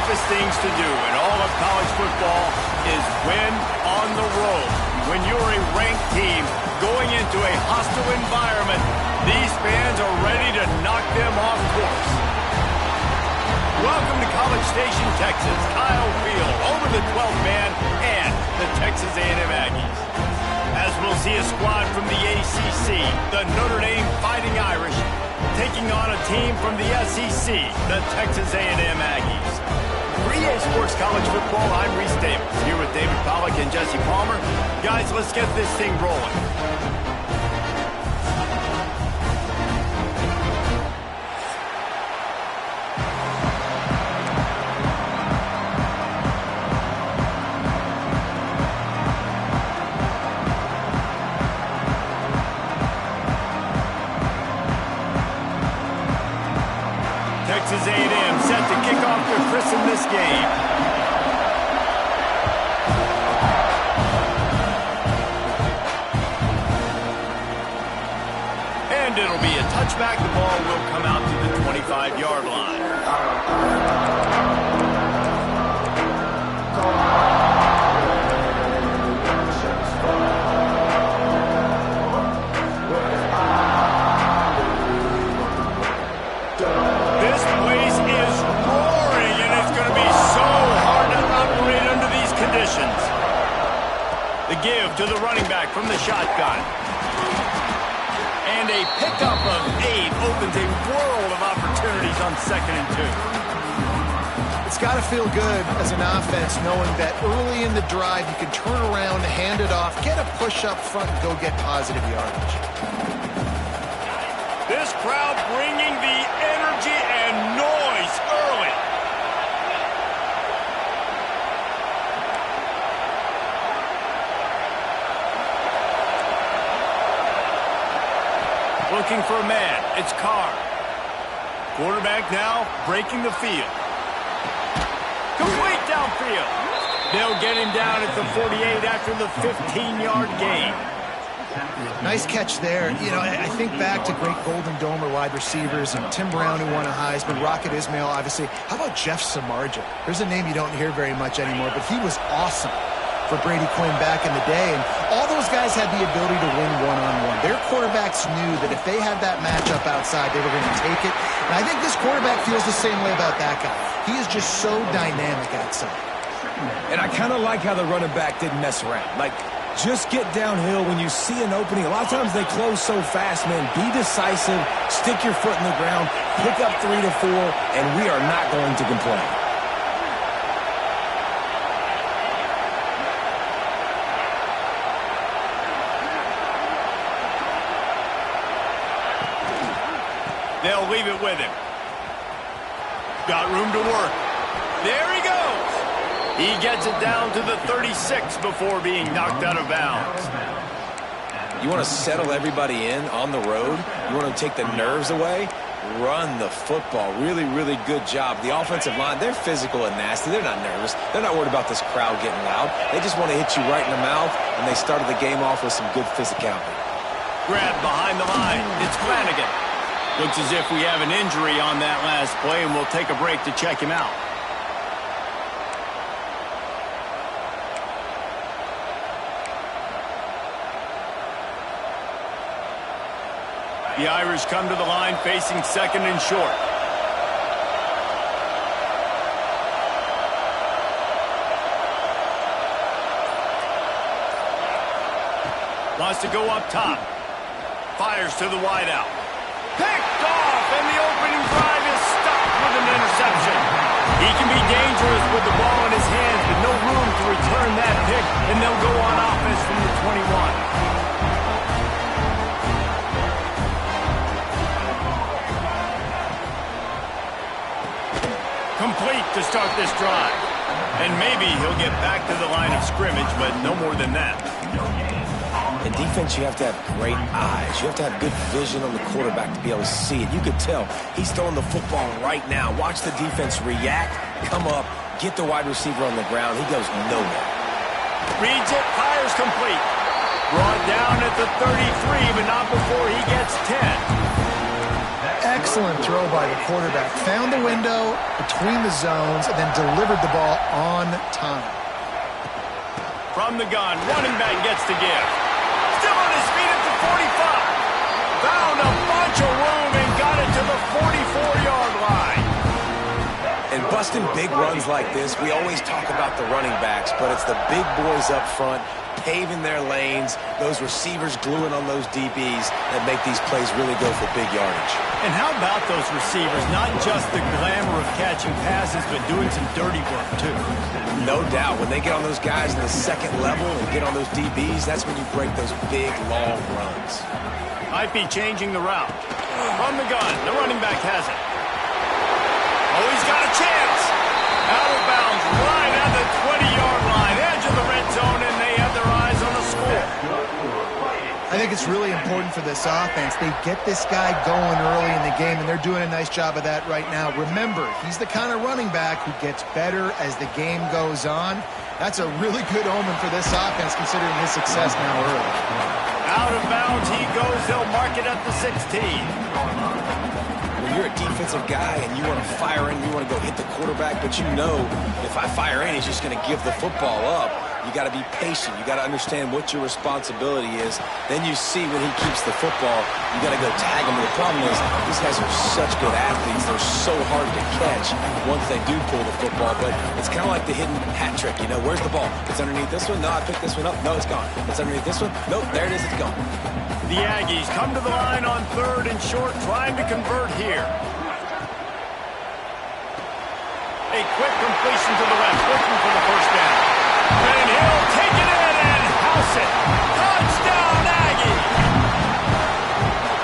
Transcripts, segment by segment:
toughest things to do in all of college football is win on the road. When you're a ranked team going into a hostile environment, these fans are ready to knock them off course. Welcome to College Station, Texas. Kyle Field over the 12th man and the Texas A&M Aggies. As we'll see a squad from the ACC, the Notre Dame Fighting Irish, taking on a team from the SEC, the Texas A&M Aggies. For EA Sports College Football, I'm Reese Davis, here with David Pollack and Jesse Palmer. Guys, let's get this thing rolling. Texas A&M set to kick off to christen this game. And it'll be a touchback. The ball will come out to the 25-yard line. The give to the running back from the shotgun. And a pickup of 8 opens a world of opportunities on 2nd and 2. It's got to feel good as an offense knowing that early in the drive you can turn around, hand it off, get a push up front, and go get positive yardage. This crowd bringing the energy and noise early. Looking for a man. It's Carr. Quarterback now breaking the field. Complete downfield. They'll get him down at the 48 after the 15-yard gain. Nice catch there. You know, I think back to great Golden Domer wide receivers and Tim Brown, who won a Heisman, Rocket Ismail, obviously. How about Jeff Samardzija? There's a name you don't hear very much anymore, but he was awesome for Brady Quinn back in the day, and all those guys had the ability to win one-on-one. Their quarterbacks knew that if they had that matchup outside, they were going to take it, and I think this quarterback feels the same way about that guy. He is just so dynamic outside. And I kind of like how the running back didn't mess around. Like, just get downhill when you see an opening. A lot of times they close so fast, man. Be decisive, stick your foot in the ground, pick up 3 to 4, and we are not going to complain. They'll leave it with him. Got room to work. There he goes. He gets it down to the 36 before being knocked out of bounds. You want to settle everybody in on the road? You want to take the nerves away? Run the football. Really, really good job. The offensive line, they're physical and nasty. They're not nervous. They're not worried about this crowd getting loud. They just want to hit you right in the mouth, and they started the game off with some good physicality. Grab behind the line. It's Flanagan. Looks as if we have an injury on that last play, and we'll take a break to check him out. The Irish come to the line facing 2nd and short. Wants to go up top. Fires to the wideout. Picked off, and the opening drive is stopped with an interception. He can be dangerous with the ball in his hands, but no room to return that pick, and they'll go on offense from the 21. Complete to start this drive. And maybe he'll get back to the line of scrimmage, but no more than that. In defense, you have to have great eyes. You have to have good vision on the quarterback to be able to see it. You could tell he's throwing the football right now. Watch the defense react, come up, get the wide receiver on the ground. He goes nowhere. Reads it, fires complete. Brought down at the 33, but not before he gets 10. excellent throw by the quarterback. Found the window between the zones and then delivered the ball on time. From the gun, running back gets the gift. Still on his feet at the 45. Found a bunch of room and got it to the 44-yard line. And busting big runs like this, we always talk about the running backs, but it's the big boys up front paving their lanes, those receivers gluing on those DBs that make these plays really go for big yardage. And how about those receivers? Not just the glamour of catching passes, but doing some dirty work, too. No doubt. When they get on those guys in the second level and get on those DBs, that's when you break those big, long runs. Might be changing the route. From the gun, the running back has it. Oh, he's got a chance. Out of bounds, right at the 20-yard line, edge of the red zone, and they have their eyes on the score. I think it's really important for this offense. They get this guy going early in the game, and they're doing a nice job of that right now. Remember, he's the kind of running back who gets better as the game goes on. That's a really good omen for this offense, considering his success now early. Out of bounds he goes. They'll mark it at the 16. When you're a defensive guy and you want to fire in, you want to go hit the quarterback, but you know if I fire in, he's just going to give the football up. You got to be patient. You got to understand what your responsibility is. Then you see when he keeps the football, you got to go tag him. The problem is these guys are such good athletes. They're so hard to catch once they do pull the football, but it's kind of like the hidden hat trick. You know, where's the ball? It's underneath this one. No, I picked this one up. No, it's gone. It's underneath this one. Nope, there it is. It's gone. The Aggies come to the line on 3rd and short, trying to convert here. A quick completion to the left, looking for the first down. And he'll take it in and house it. Touchdown, Aggie!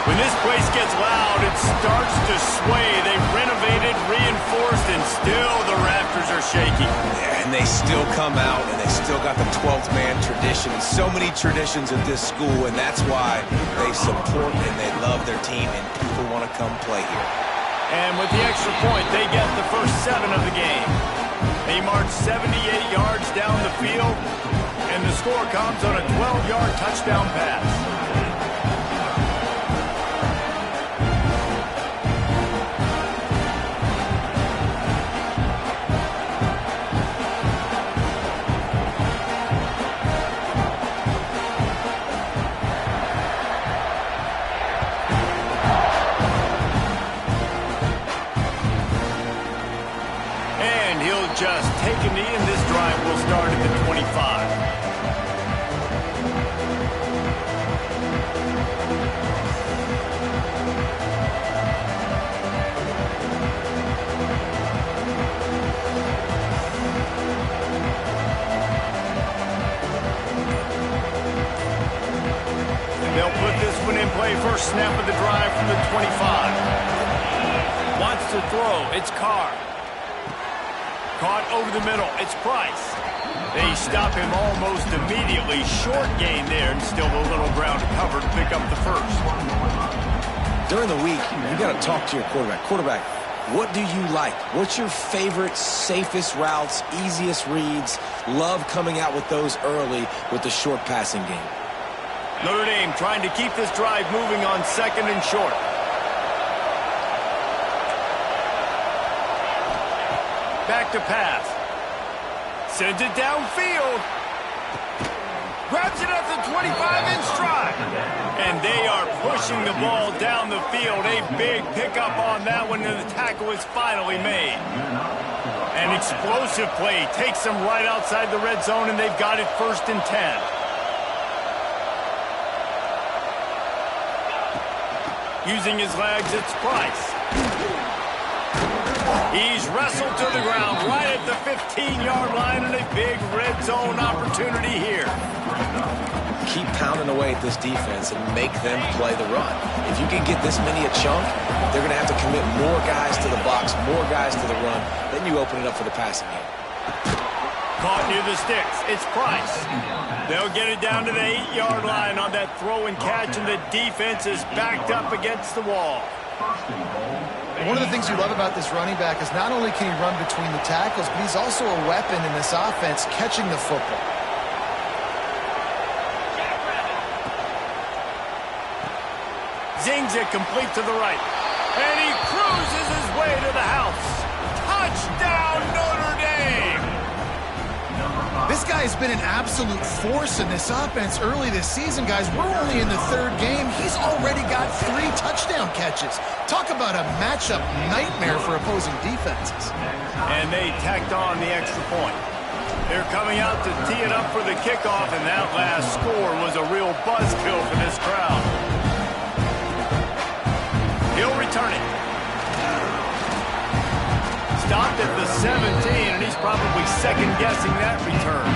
When this place gets loud, it starts to sway. They've renovated, reinforced, and still the rafters are shaking. Yeah, and they still come out, and they still got the 12th man tradition. So many traditions at this school, and that's why they support and they love their team, and people want to come play here. And with the extra point, they get the first 7 of the game. They march 78 yards down the field, and the score comes on a 12-yard touchdown pass. Just take a knee, and this drive will start at the 25. And they'll put this one in play. First snap of the drive from the 25. Wants to throw. It's Carr. Caught over the middle. It's Price. They stop him almost immediately. Short gain there, and still a little ground to cover to pick up the first. During the week, you got to talk to your quarterback. Quarterback, what do you like? What's your favorite, safest routes, easiest reads? Love coming out with those early with the short passing game. Notre Dame trying to keep this drive moving on 2nd and short. Back to pass. Sends it downfield. Grabs it at the 25 in stride. And they are pushing the ball down the field. A big pickup on that one, and the tackle is finally made. An explosive play takes them right outside the red zone, and they've got it 1st and 10. Using his legs, it's Price. He's wrestled to the ground right at the 15-yard line, and a big red zone opportunity here. Keep pounding away at this defense and make them play the run. If you can get this many a chunk, they're going to have to commit more guys to the box, more guys to the run. Then you open it up for the passing game. Caught near the sticks. It's Price. They'll get it down to the 8-yard line on that throw and catch, and the defense is backed up against the wall. One of the things you love about this running back is not only can he run between the tackles, but he's also a weapon in this offense catching the football. Zings it complete to the right. And he cruises his way to the house. Touchdown, Notre Dame! This guy's been an absolute force in this offense early this season, guys. We're only in the third game. He's already got 3 touchdown catches. Talk about a matchup nightmare for opposing defenses. And they tacked on the extra point. They're coming out to tee it up for the kickoff, and that last score was a real buzzkill for this crowd. He'll return it. Stopped at the 17, and he's probably second-guessing that return.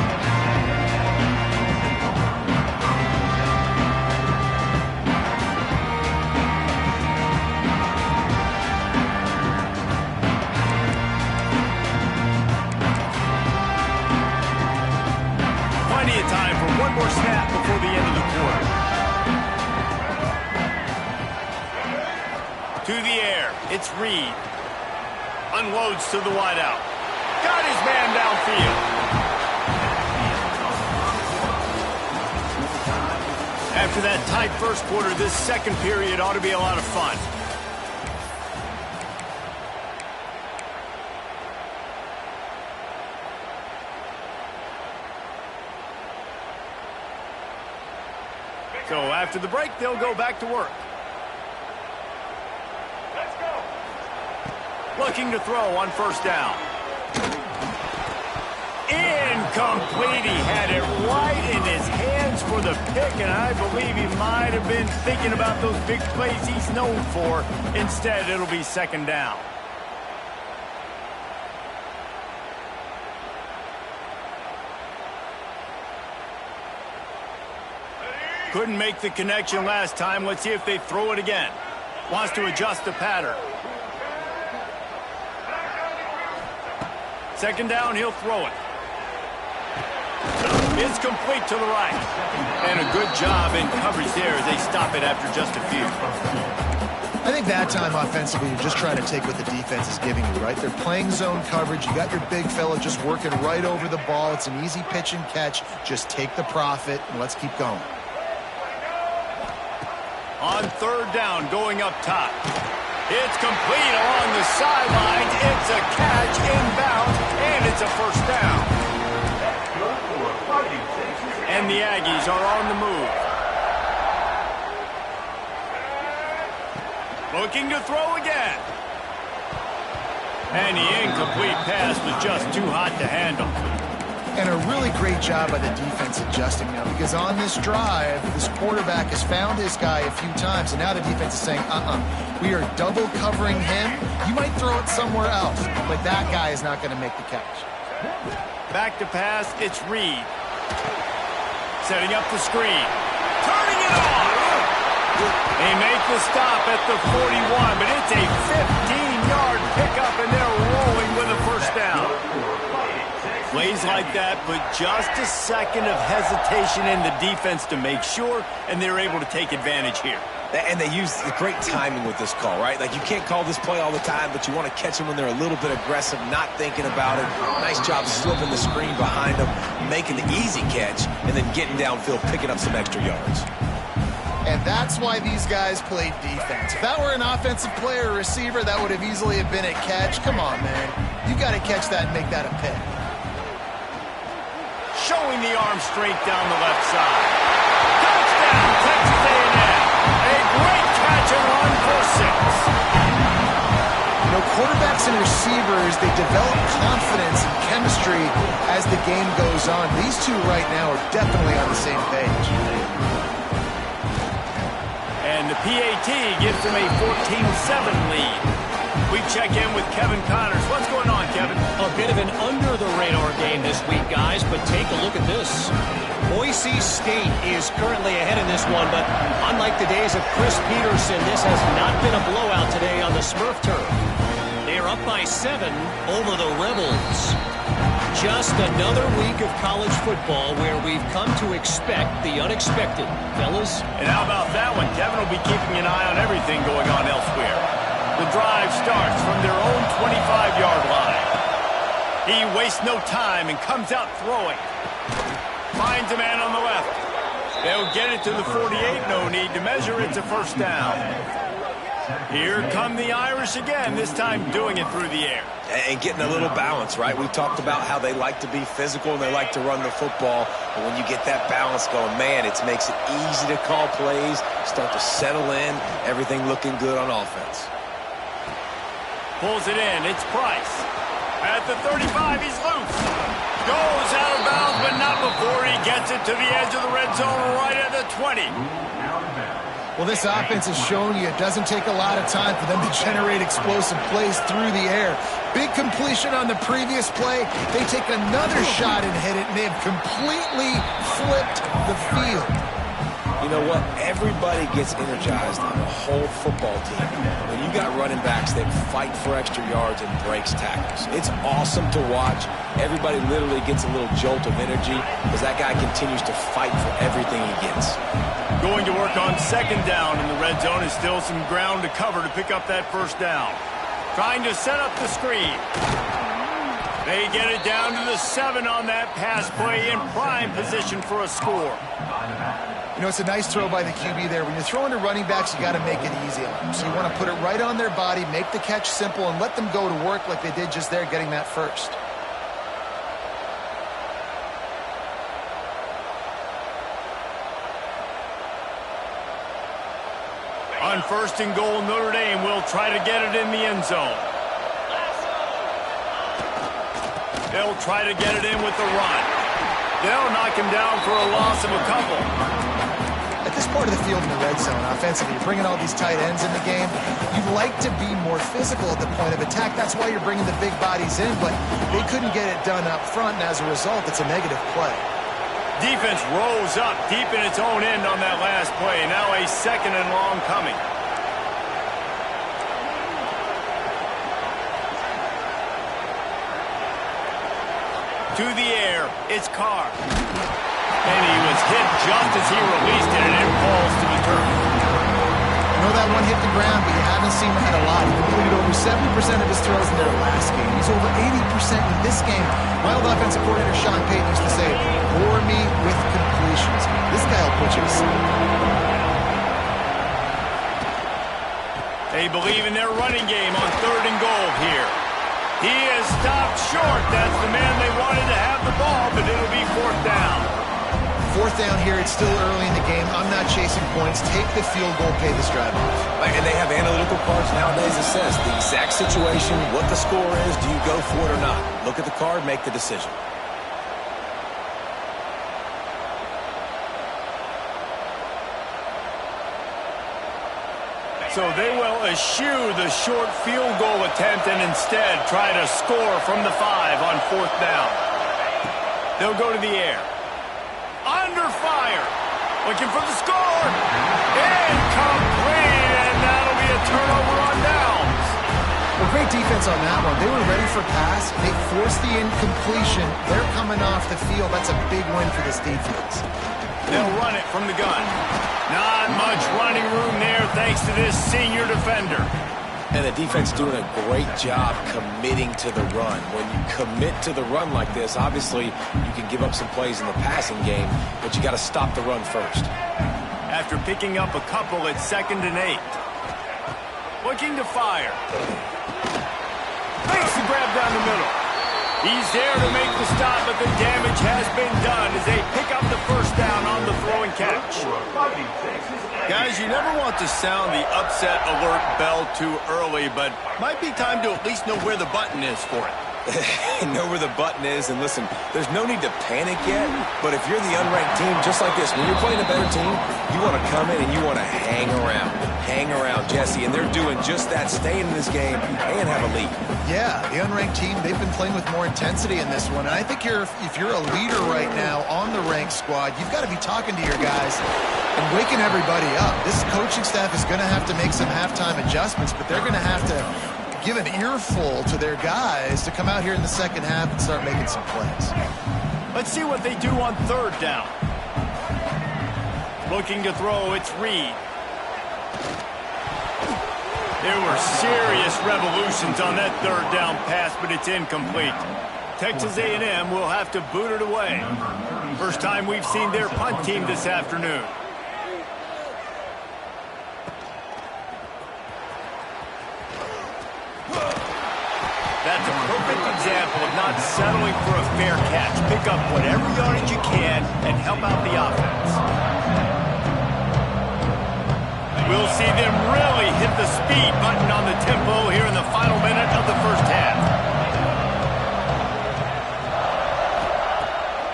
Plenty of time for one more snap before the end of the quarter. To the air, it's Reed. Unloads to the wideout. Got his man downfield. After that tight first quarter, this second period ought to be a lot of fun. So after the break, they'll go back to work. Looking to throw on first down. Incomplete. He had it right in his hands for the pick, and I believe he might have been thinking about those big plays he's known for. Instead, it'll be second down. Couldn't make the connection last time. Let's see if they throw it again. Wants to adjust the pattern. Second down, he'll throw it. It's complete to the right. And a good job in coverage there as they stop it after just a few. I think that time offensively, you're just trying to take what the defense is giving you, right? They're playing zone coverage. You got your big fella just working right over the ball. It's an easy pitch and catch. Just take the profit and let's keep going. On third down, going up top. It's complete along the sidelines. It's a catch inbounds, and it's a first down. And the Aggies are on the move. Looking to throw again. And the incomplete pass was just too hot to handle. And a really great job by the defense adjusting now, because on this drive, this quarterback has found his guy a few times, and now the defense is saying, we are double covering him. You might throw it somewhere else, but that guy is not going to make the catch. Back to pass, it's Reed. Setting up the screen. Turning it on! They make the stop at the 41, but it's a 15-yard pickup, and they're rolling with a first down. Plays like that put just a second of hesitation in the defense to make sure, and they're able to take advantage here. And they use the great timing with this call, right? Like, you can't call this play all the time, but you want to catch them when they're a little bit aggressive, not thinking about it. Nice job slipping the screen behind them, making the easy catch, and then getting downfield, picking up some extra yards. And that's why these guys played defense. If that were an offensive player or receiver, that would have easily have been a catch. Come on, man. You got to catch that and make that a pick. Showing the arm strength down the left side. Touchdown, Texas A&M. A great catch and run for 6. You know, quarterbacks and receivers, they develop confidence and chemistry as the game goes on. These two right now are definitely on the same page. And the PAT gives them a 14-7 lead. We check in with Kevin Connors. What's going on, Kevin? A bit of an under-the-radar game this week, guys, but take a look at this. Boise State is currently ahead in this one, but unlike the days of Chris Peterson, this has not been a blowout today on the Smurf turf. They are up by 7 over the Rebels. Just another week of college football where we've come to expect the unexpected, fellas. And how about that one? Kevin will be keeping an eye on everything going on elsewhere. The drive starts from their own 25-yard line. He wastes no time and comes out throwing. Finds a man on the left. They'll get it to the 48. No need to measure. It's a first down. Here come the Irish again, this time doing it through the air. And getting a little balance, right? We talked about how they like to be physical and they like to run the football. But when you get that balance going, man, it makes it easy to call plays, start to settle in, everything looking good on offense. Pulls it in. It's Price. At the 35, he's loose. Goes out of bounds, but not before he gets it to the edge of the red zone right at the 20. Well, this offense has shown you it doesn't take a lot of time for them to generate explosive plays through the air. Big completion on the previous play. They take another shot and hit it, and they have completely flipped the field. You know what? Everybody gets energized on the whole football team. When you got running backs that fight for extra yards and breaks tackles, it's awesome to watch. Everybody literally gets a little jolt of energy because that guy continues to fight for everything he gets. Going to work on second down in the red zone is still some ground to cover to pick up that first down. Trying to set up the screen. They get it down to the 7 on that pass play in prime position for a score. You know, it's a nice throw by the QB there. When you're throwing to running backs, you got to make it easy on them. So you want to put it right on their body, make the catch simple, and let them go to work like they did just there, getting that first. On first and goal, Notre Dame will try to get it in the end zone. They'll try to get it in with the run. They'll knock him down for a loss of a couple. At this part of the field in the red zone, offensively, you're bringing all these tight ends in the game. You'd like to be more physical at the point of attack. That's why you're bringing the big bodies in, but they couldn't get it done up front, and as a result, it's a negative play. Defense rose up deep in its own end on that last play. Now a second and long coming. To the air, it's Carr. And he was hit just as he released it, and it falls to the turf. I know that one hit the ground, but you haven't seen that a lot. He completed over 70% of his throws in their last game. He's over 80% in this game. My old offensive coordinator, Sean Payton, used to say, bore me with completions. This guy will put you to sleep. They believe in their running game on third and goal here. He is stopped short. That's the man they wanted to have the ball, but it'll be fourth down. Fourth down here, it's still early in the game. I'm not chasing points. Take the field goal, pay this drive off. And they have analytical cards nowadays that says the exact situation, what the score is, do you go for it or not? Look at the card, make the decision. So they will eschew the short field goal attempt and instead try to score from the 5 on fourth down. They'll go to the air. Under fire. Looking for the score. Incomplete, and that'll be a turnover on downs. Well, great defense on that one. They were ready for pass. They forced the incompletion. They're coming off the field. That's a big win for this defense. They'll run it from the gun. Not much running room there thanks to this senior defender. And the defense doing a great job committing to the run. When you commit to the run like this, obviously you can give up some plays in the passing game, but you got to stop the run first. After picking up a couple, it's 2nd and 8. Looking to fire. Makes the grab down the middle. He's there to make the stop, but the damage has been done as they pick up the first down on the throw and catch. Guys, you never want to sound the upset alert bell too early, but might be time to at least know where the button is for it. Know where the button is, and listen, there's no need to panic yet, but if you're the unranked team, just like this, when you're playing a better team, you want to come in and you want to hang around, Jesse, and they're doing just that, staying in this game and have a lead. Yeah, the unranked team, they've been playing with more intensity in this one, and I think if you're a leader right now on the ranked squad, you've got to be talking to your guys and waking everybody up. This coaching staff is going to have to make some halftime adjustments, but they're going to have to give an earful to their guys to come out here in the second half and start making some plays. Let's see what they do on third down. Looking to throw, it's Reed. There were serious revolutions on that third down pass, but it's incomplete. Texas A&M will have to boot it away. First time we've seen their punt team this afternoon. example of not settling for a fair catch. Pick up whatever yardage you can and help out the offense. We'll see them really hit the speed button on the tempo here in the final minute of the first half.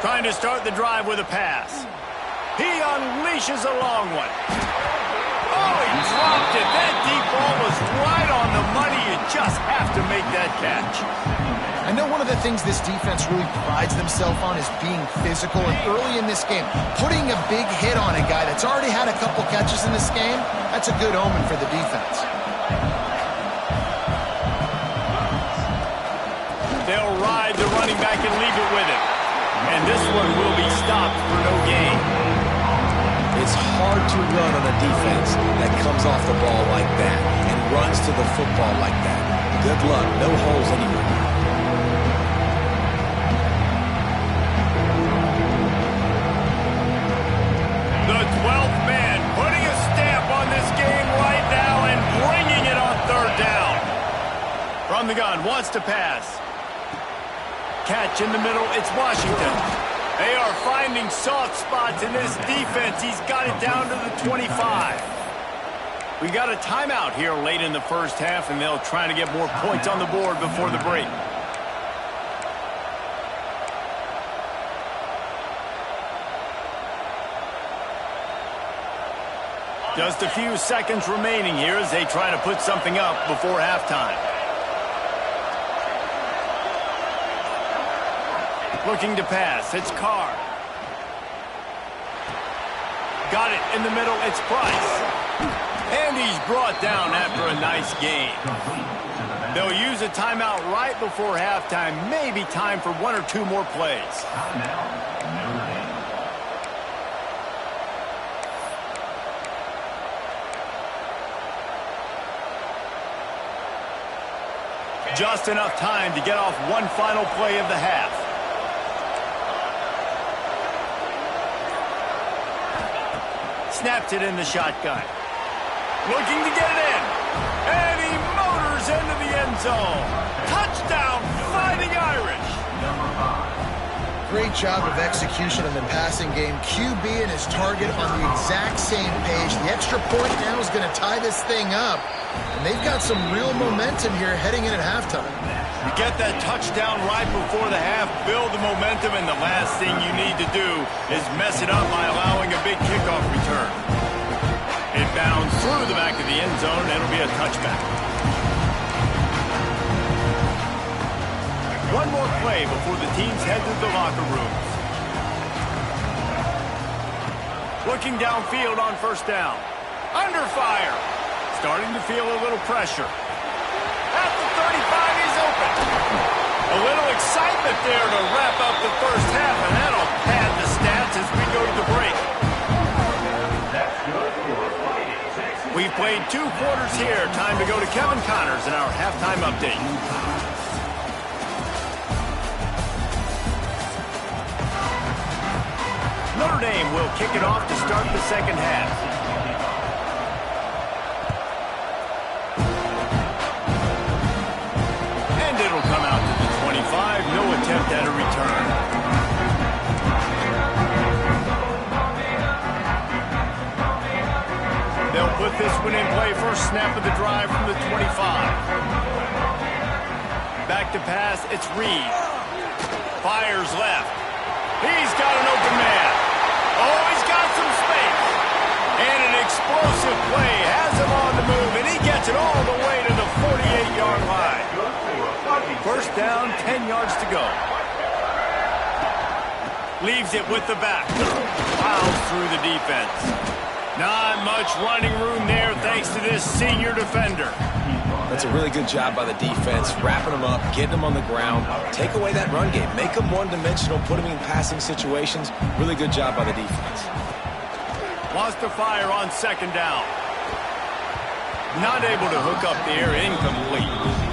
Trying to start the drive with a pass. He unleashes a long one. Oh, he dropped it. That deep ball was right on the money. You just have to make that catch. I know one of the things this defense really prides themselves on is being physical, and early in this game, putting a big hit on a guy that's already had a couple catches in this game, that's a good omen for the defense. They'll ride the running back and leave it with him. And this one will be stopped for no gain. It's hard to run on a defense that comes off the ball like that and runs to the football like that. Good luck. No holes anywhere. The 12th man putting a stamp on this game right now and bringing it on third down. From the gun, wants to pass. Catch in the middle, it's Washington. They are finding soft spots in this defense. He's got it down to the 25. We got a timeout here late in the first half, and they'll try to get more points on the board before the break. Just a few seconds remaining here as they try to put something up before halftime. Looking to pass, it's Carr. Got it in the middle, it's Price. And he's brought down after a nice gain. They'll use a timeout right before halftime. Maybe time for one or two more plays. Just enough time to get off one final play of the half. Snaps it in the shotgun. Looking to get it in. And he motors into the end zone. Touchdown, Fighting Irish. Great job of execution in the passing game. QB and his target on the exact same page. The extra point now is going to tie this thing up. And they've got some real momentum here heading in at halftime. You get that touchdown right before the half, build the momentum, and the last thing you need to do is mess it up by allowing a big kickoff return. It bounds through the back of the end zone, and it'll be a touchback. One more play before the teams head to the locker rooms. Looking downfield on first down. Under fire. Starting to feel a little pressure. At the 35, he's open. A little excitement there to wrap up the first half, and that'll pad the stats as we go to the break. We've played 2 quarters here. Time to go to Kevin Connors in our halftime update. Notre Dame will kick it off to start the second half. No attempt at a return. They'll put this one in play. First snap of the drive from the 25. Back to pass, it's Reed. Fires left. He's got an open man. Oh, he's got some space. And an explosive play has him on the move, and he gets it all the way to the 48-yard line. First down, 10 yards to go. Leaves it with the back. Plows through the defense. Not much running room there thanks to this senior defender. That's a really good job by the defense, wrapping them up, getting them on the ground. Take away that run game. Make them one-dimensional, put them in passing situations. Really good job by the defense. Wants to fire on second down. Not able to hook up there, incomplete.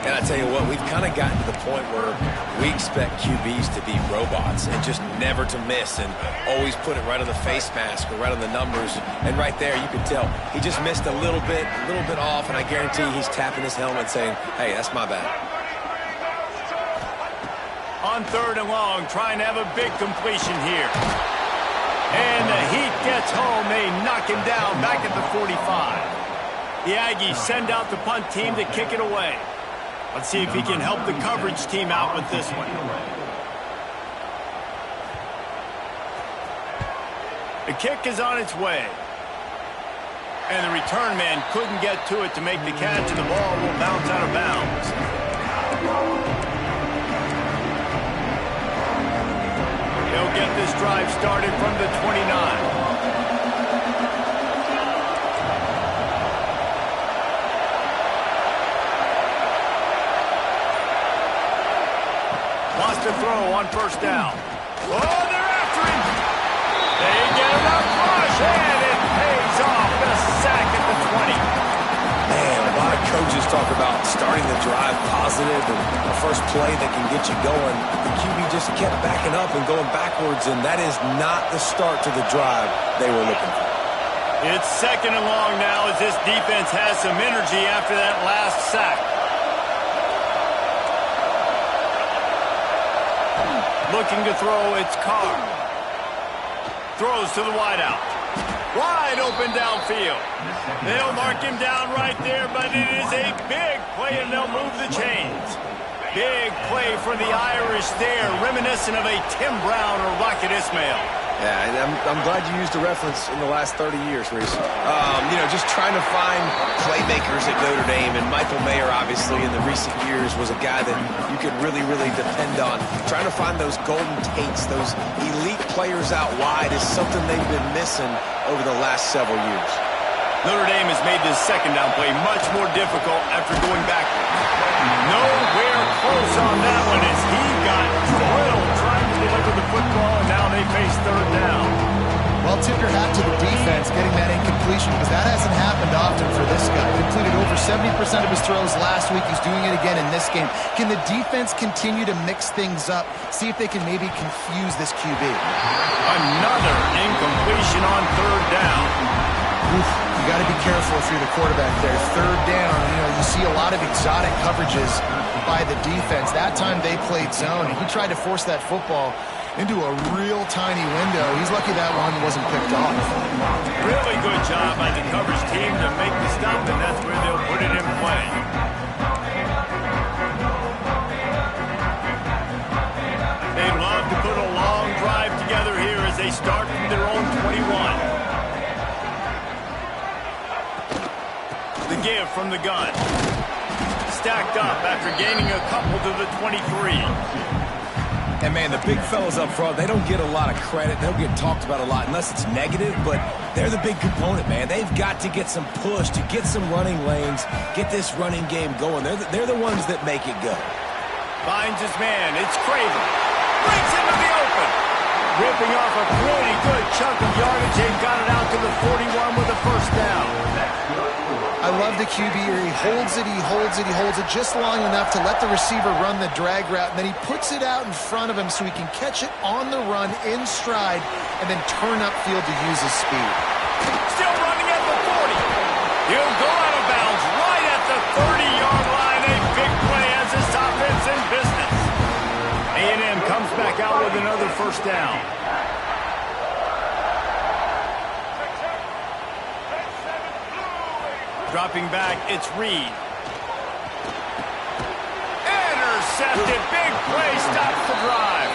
And I tell you what, we've kind of gotten to the point where we expect QBs to be robots and just never to miss and always put it right on the face mask or right on the numbers. And right there, you can tell he just missed a little bit off, and I guarantee he's tapping his helmet saying, hey, that's my bad. On 3rd and long, trying to have a big completion here. And the heat gets home. They knock him down back at the 45. The Aggies send out the punt team to kick it away. Let's see if he can help the coverage team out with this one. The kick is on its way. And the return man couldn't get to it to make the catch, and the ball will bounce out of bounds. He'll get this drive started from the 29. Lost a throw on 1st down. Oh, they're after him. They get enough push, and it pays off. The sack at the 20. Man, a lot of coaches talk about starting the drive positive and a first play that can get you going. The QB just kept backing up and going backwards, and that is not the start to the drive they were looking for. It's 2nd and long now as this defense has some energy after that last sack. Looking to throw, it's Carr. Throws to the wideout. Wide open downfield. They'll mark him down right there, but it is a big play, and they'll move the chains. Big play for the Irish there, reminiscent of a Tim Brown or Rocket Ismail. Yeah, and I'm glad you used the reference in the last 30 years, Reese. You know, just trying to find playmakers at Notre Dame, and Michael Mayer, obviously, in the recent years was a guy that you could really, really depend on. Trying to find those golden Tates, those elite players out wide is something they've been missing over the last several years. Notre Dame has made this 2nd down play much more difficult after going backwards. Nowhere close on that one as he got drilled trying to deliver the football, and now they face 3rd down. Well, tip your hat to the defense getting that incompletion, because that hasn't happened often for this guy. Completed over 70% of his throws last week. He's doing it again in this game. Can the defense continue to mix things up? See if they can maybe confuse this QB. Another incompletion on 3rd down. Oof, you got to be careful if you're the quarterback there. 3rd down, you know, you see a lot of exotic coverages by the defense. That time they played zone, and he tried to force that football into a real tiny window. He's lucky that one wasn't picked off. Really good job by the coverage team to make the stop, and that's where they'll put it in play. They love to put a long drive together here as they start from their own 21. The give from the gun. Stacked up after gaining a couple to the 23. And, man, the big fellas up front, they don't get a lot of credit. They don't get talked about a lot unless it's negative, but they're the big component, man. They've got to get some push, to get some running lanes, get this running game going. They're the ones that make it go. Finds his man. It's Craven. Breaks into the open. Ripping off a pretty good chunk of yardage. They've got it out to the 41 with a 1st down. I love the QB here. He holds it, he holds it, he holds it just long enough to let the receiver run the drag route, and then he puts it out in front of him so he can catch it on the run in stride and then turn upfield to use his speed. Still running at the 40. He'll go out of bounds right at the 30-yard line. A big play as this offense in business. A&M comes back out with another 1st down. Dropping back, it's Reed. Intercepted, big play, stops the drive.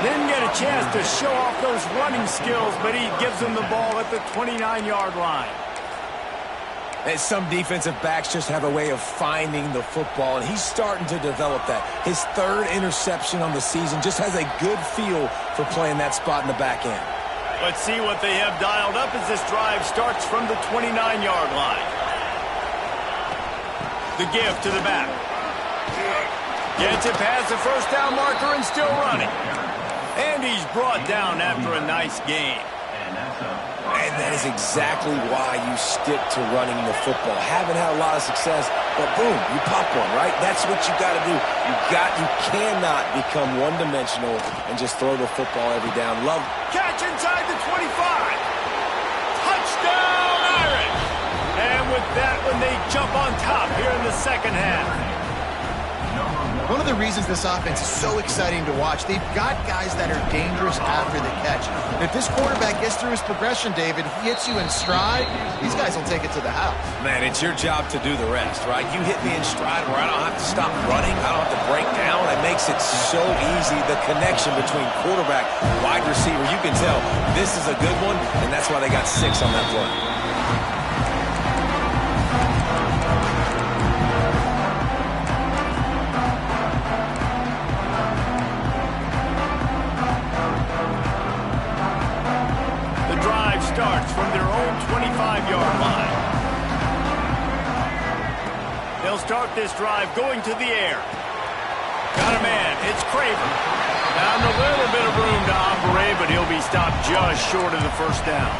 Didn't get a chance to show off those running skills, but he gives them the ball at the 29-yard line. And some defensive backs just have a way of finding the football, and he's starting to develop that. His 3rd interception on the season, just has a good feel for playing that spot in the back end. Let's see what they have dialed up as this drive starts from the 29-yard line. The give to the back. Gets it past the 1st down marker and still running. And he's brought down after a nice game. And that is exactly why you stick to running the football. Haven't had a lot of success, but boom, you pop one, right? That's what you got to do. You cannot become one-dimensional and just throw the football every down. Love. Catch inside the 25. Touchdown, Irish. And with that one, they jump on top here in the 2nd half. One of the the reasons this offense is so exciting to watch. They've got guys that are dangerous after the catch. And if this quarterback gets through his progression, David, he hits you in stride, these guys will take it to the house. Man, it's your job to do the rest, right? You hit me in stride where I don't have to stop running. I don't have to break down. It makes it so easy, the connection between quarterback, wide receiver. You can tell this is a good one, and that's why they got 6 on that play. Starts from their own 25-yard line. They'll start this drive going to the air. Got a man. It's Craven. Found a little bit of room to operate, but he'll be stopped just short of the first down.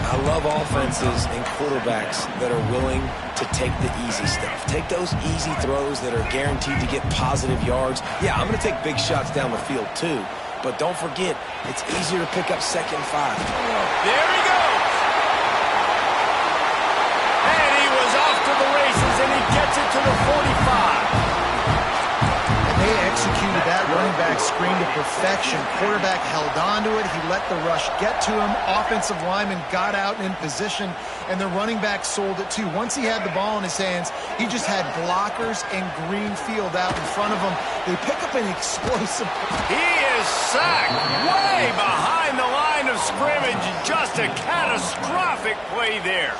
I love offenses and quarterbacks that are willing to take the easy stuff. Take those easy throws that are guaranteed to get positive yards. Yeah, I'm going to take big shots down the field too. But don't forget, it's easier to pick up 2nd and 5. There he goes! And he was off to the races, and he gets it to the 45. And they executed that running back screen to perfection. Quarterback held on to it. He let the rush get to him. Offensive lineman got out in position, and the running back sold it too. Once he had the ball in his hands, he just had blockers and green field out in front of him. They pick up an explosive. He is sacked way behind the line of scrimmage. Just a catastrophic play there.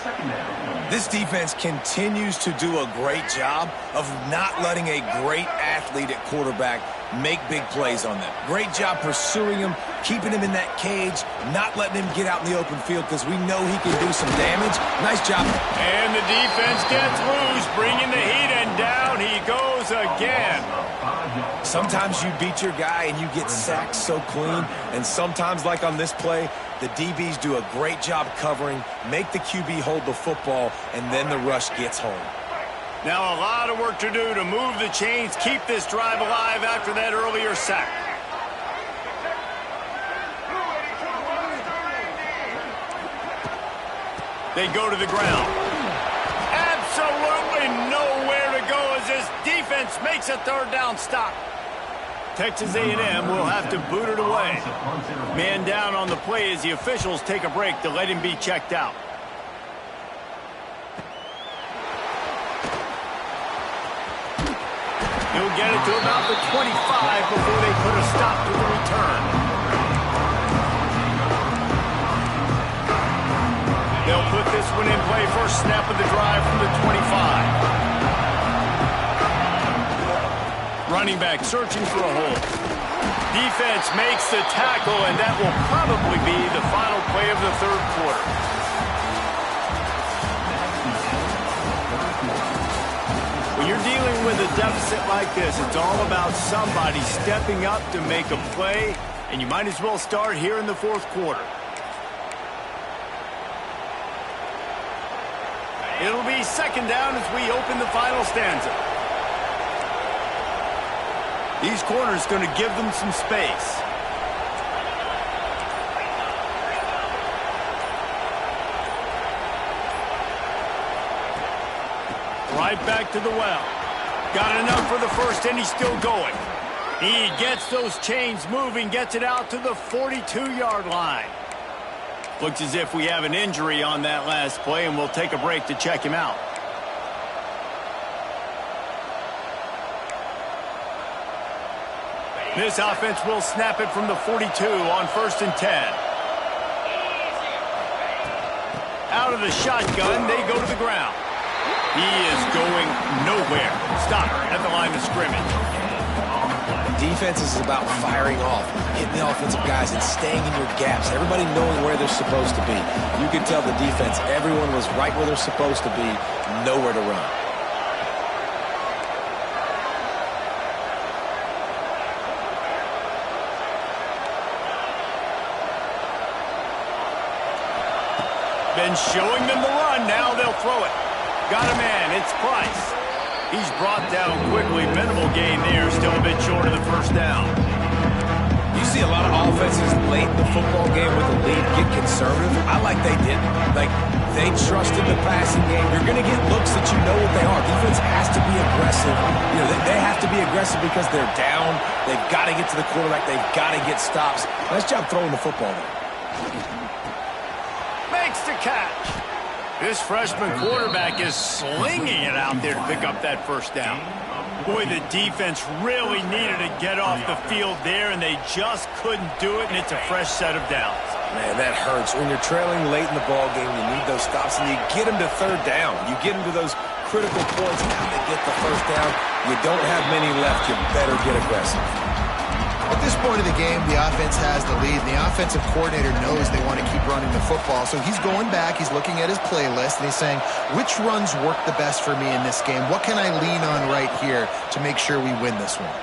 This defense continues to do a great job of not letting a great athlete at quarterback make big plays on them. Great job pursuing him, keeping him in that cage, not letting him get out in the open field because we know he can do some damage. Nice job. And the defense gets loose, bringing the heat, and down he goes again. Sometimes you beat your guy and you get sacked so clean, and sometimes, like on this play, the DBs do a great job covering, make the QB hold the football, and then the rush gets home. Now a lot of work to do to move the chains, keep this drive alive after that earlier sack. They go to the ground. Absolutely nowhere to go as this defense makes a 3rd down stop. Texas A&M will have to boot it away. Man down on the play as the officials take a break to let him be checked out. He'll get it to about the 25 before they put a stop to the return. They'll put this one in play. First snap of the drive from the 25. Running back searching for a hole. Defense makes the tackle, and that will probably be the final play of the 3rd quarter. When you're dealing with a deficit like this, it's all about somebody stepping up to make a play, and you might as well start here in the 4th quarter. It'll be 2nd down as we open the final stanza. These corners going to give them some space. Right back to the well. Got enough for the first, and he's still going. He gets those chains moving, gets it out to the 42-yard line. Looks as if we have an injury on that last play, and we'll take a break to check him out. This offense will snap it from the 42 on 1st and 10. Out of the shotgun, they go to the ground. He is going nowhere. Stop at the line of scrimmage. Defense is about firing off, hitting the offensive guys, and staying in your gaps. Everybody knowing where they're supposed to be. You can tell the defense, everyone was right where they're supposed to be, nowhere to run. Been showing them the run. Now they'll throw it. Got a man. It's Price. He's brought down quickly. Minimal gain there. Still a bit short of the first down. You see a lot of offenses late in the football game with a lead get conservative. I like they didn't. Like, they trusted the passing game. You're going to get looks that you know what they are. Defense has to be aggressive. You know, they have to be aggressive because they're down. They've got to get to the quarterback. They've got to get stops. Nice job throwing the football there. Makes the catch. This freshman quarterback is slinging it out there to pick up that first down. Boy, the defense really needed to get off the field there, and they just couldn't do it, and it's a fresh set of downs. Man, that hurts. When you're trailing late in the ball game, you need those stops, and you get them to third down. You get them to those critical points. Now they get the first down. You don't have many left. You better get aggressive. At this point of the game, the offense has the lead. The offensive coordinator knows they want to keep running the football. So he's going back, he's looking at his playlist, and he's saying, which runs work the best for me in this game? What can I lean on right here to make sure we win this one?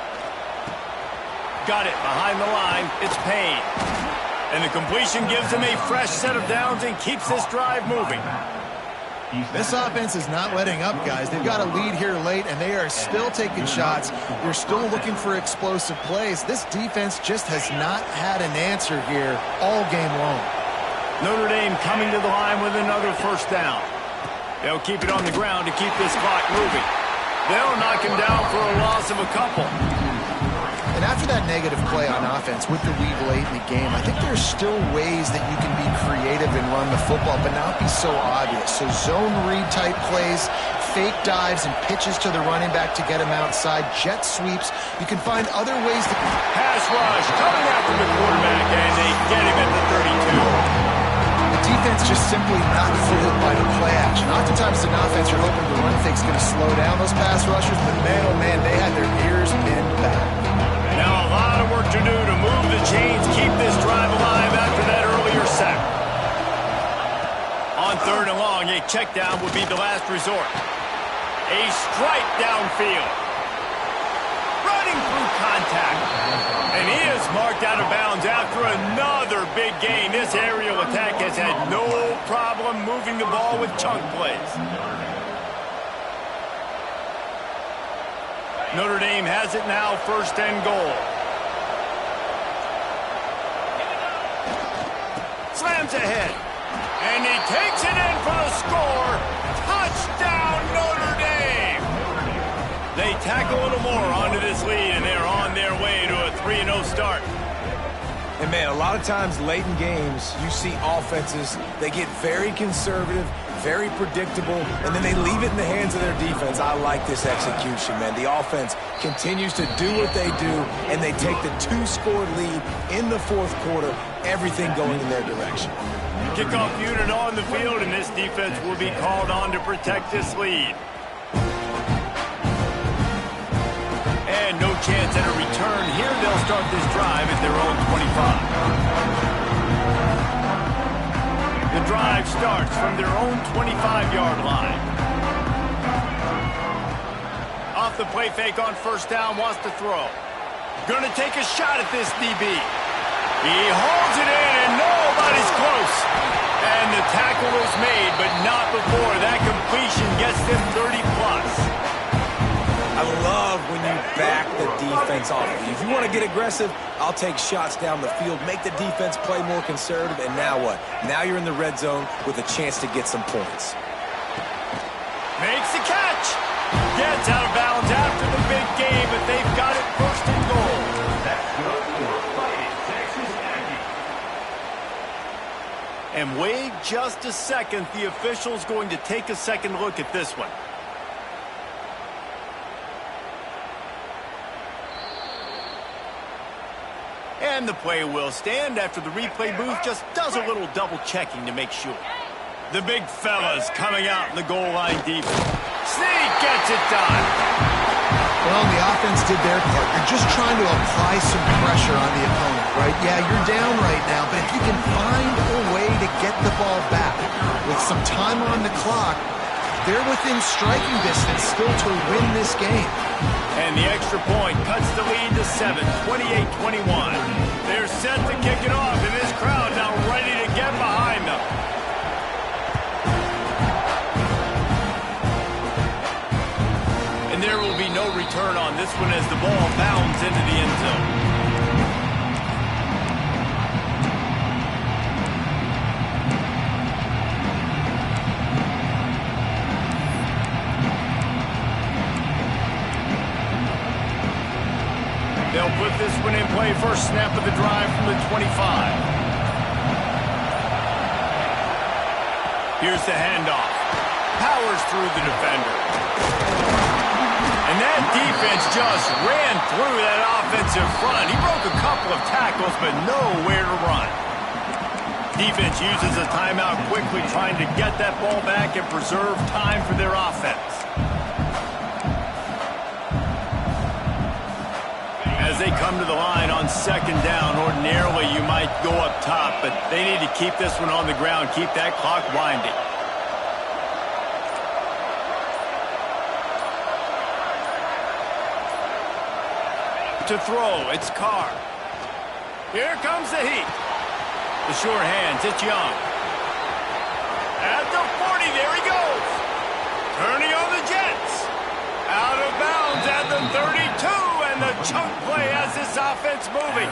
Got it behind the line. It's Payne. And the completion gives him a fresh set of downs and keeps this drive moving. This offense is not letting up, guys. They've got a lead here late, and they are still taking shots. They're still looking for explosive plays. This defense just has not had an answer here all game long. Notre Dame coming to the line with another first down. They'll keep it on the ground to keep this clock moving. They'll knock him down for a loss of a couple. And after that negative play on offense with the lead late in the game, I think there's still ways that you can be creative and run the football, but not be so obvious. So zone read type plays, fake dives and pitches to the running back to get him outside, jet sweeps. You can find other ways to pass rush coming after the quarterback, and they get him at the 32. The defense just simply not fooled by the play action. Oftentimes, an offense, you're hoping the run fake's going to slow down those pass rushers, but man, oh man, they had their ears pinned back. Now a lot of work to do to move the chains, keep this drive alive after that earlier sack. On third and long, a check down would be the last resort. A strike downfield. Running through contact. And he is marked out of bounds after another big gain. This aerial attack has had no problem moving the ball with chunk plays. Notre Dame has it now, first and goal. Slams ahead. And he takes it in for the score. Touchdown, Notre Dame! They tack a little more onto this lead, and they're on their way to a 3-0 start. And, man, a lot of times late in games, you see offenses, they get very conservative, very predictable, and then they leave it in the hands of their defense. I like this execution, man. The offense continues to do what they do, and they take the 2-score lead in the fourth quarter, everything going in their direction. Kickoff unit on the field, and this defense will be called on to protect this lead. And no chance at a return here. They'll start this drive at their own 25. The drive starts from their own 25-yard line. Off the play fake on first down, wants to throw. Gonna take a shot at this DB. He holds it in, and nobody's close. And the tackle is made, but not before. That completion gets them 30+. I love when you back the defense off of you. If you want to get aggressive, I'll take shots down the field, make the defense play more conservative, and now what? Now you're in the red zone with a chance to get some points. Makes the catch. Gets out of bounds after the big game, but they've got it first and goal. And wait just a second. The official's going to take a second look at this one. And the play will stand after the replay booth just does a little double checking to make sure. The big fellas coming out in the goal line deep. Sneak gets it done. Well, the offense did their part. You're just trying to apply some pressure on the opponent, right? Yeah, you're down right now, but if you can find a way to get the ball back with some time on the clock, they're within striking distance still to win this game. And the extra point cuts the lead to 7, 28-21. They're set to kick it off, and this crowd now ready to get behind them. And there will be no return on this one as the ball bounds into the end zone. play, first snap of the drive from the 25. Here's the handoff. Powers through the defender. And that defense just ran through that offensive front. He broke a couple of tackles, but nowhere to run. Defense uses a timeout quickly, trying to get that ball back and preserve time for their offense. As they come to the line on second down, ordinarily you might go up top, but they need to keep this one on the ground, keep that clock winding. To throw, it's Carr. Here comes the heat. The sure hands, it's Young. At the 40, there he goes. Turning on the Jets. Out of bounds at the 32, and the chunk play has this offense moving.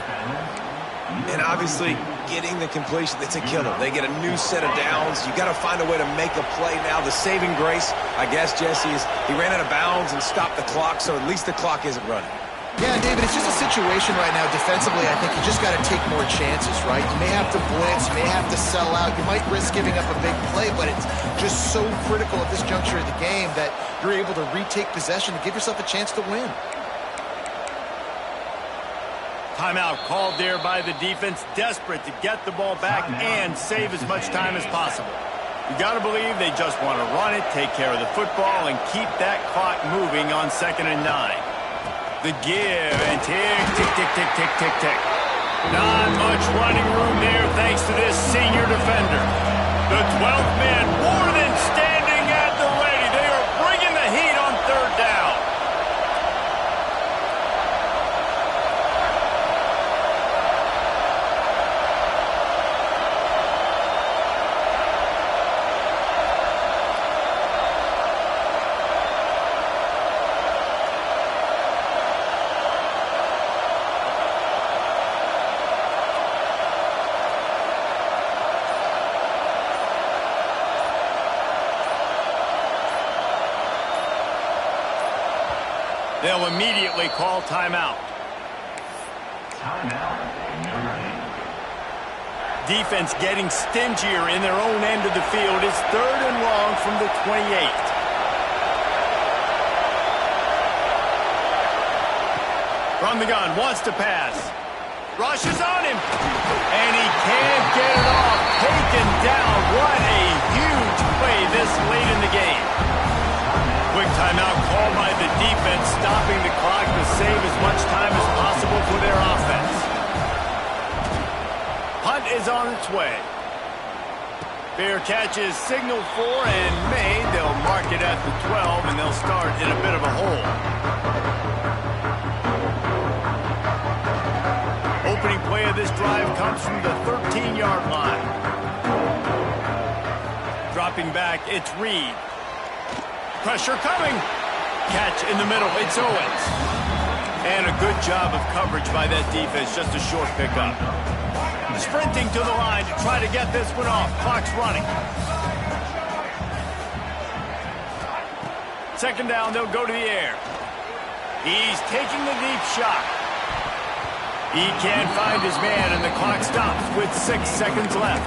And obviously, getting the completion, it's a killer. They get a new set of downs. You got to find a way to make a play now. The saving grace, I guess, Jesse, is he ran out of bounds and stopped the clock, so at least the clock isn't running. Yeah, David, it's just a situation right now defensively. I think you just got to take more chances, right? You may have to blitz, you may have to settle out, you might risk giving up a big play, but it's just so critical at this juncture of the game that you're able to retake possession to give yourself a chance to win. Timeout called there by the defense, desperate to get the ball back and save as much time as possible. You got to believe they just want to run it, take care of the football, and keep that clock moving on 2nd and 9. The give, and tick, tick, tick, tick, tick, tick, tick. Not much running room there thanks to this senior defender. The 12th man more than standing at the ready. They are bringing the heat on 3rd down. They'll immediately call timeout. Defense getting stingier in their own end of the field. It's 3rd and long from the 28. From the gun, wants to pass. Rushes on him. And he can't get it off. Taken down. What a huge play this late in the game. Quick timeout called by the defense, stopping the clock to save as much time as possible for their offense. Punt is on its way. Fair catch is signaled for and made. They'll mark it at the 12, and they'll start in a bit of a hole. Opening play of this drive comes from the 13-yard line. Dropping back, it's Reed. Pressure coming. Catch in the middle. It's Owens. And a good job of coverage by that defense. Just a short pickup. Sprinting to the line to try to get this one off. Clock's running. 2nd down, they'll go to the air. He's taking the deep shot. He can't find his man, and the clock stops with 6 seconds left.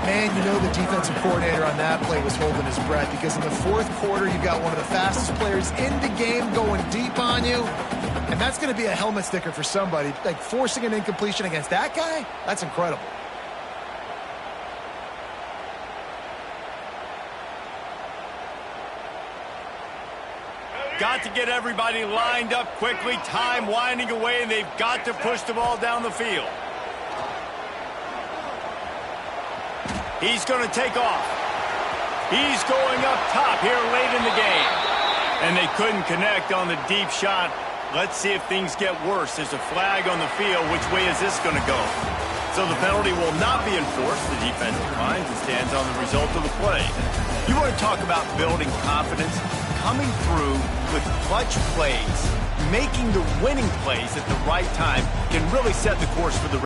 Man, you know the defensive coordinator on that play was holding his breath because in the 4th quarter, you got one of the fastest players in the game going deep on you. And that's going to be a helmet sticker for somebody. Like, forcing an incompletion against that guy, that's incredible. Got to get everybody lined up quickly. Time winding away, and they've got to push the ball down the field. He's going to take off. He's going up top here late in the game. And they couldn't connect on the deep shot. Let's see if things get worse. There's a flag on the field. Which way is this going to go? So the penalty will not be enforced. The defense declines and stands on the result of the play. You want to talk about building confidence? Coming through with clutch plays, making the winning plays at the right time can really set the course for the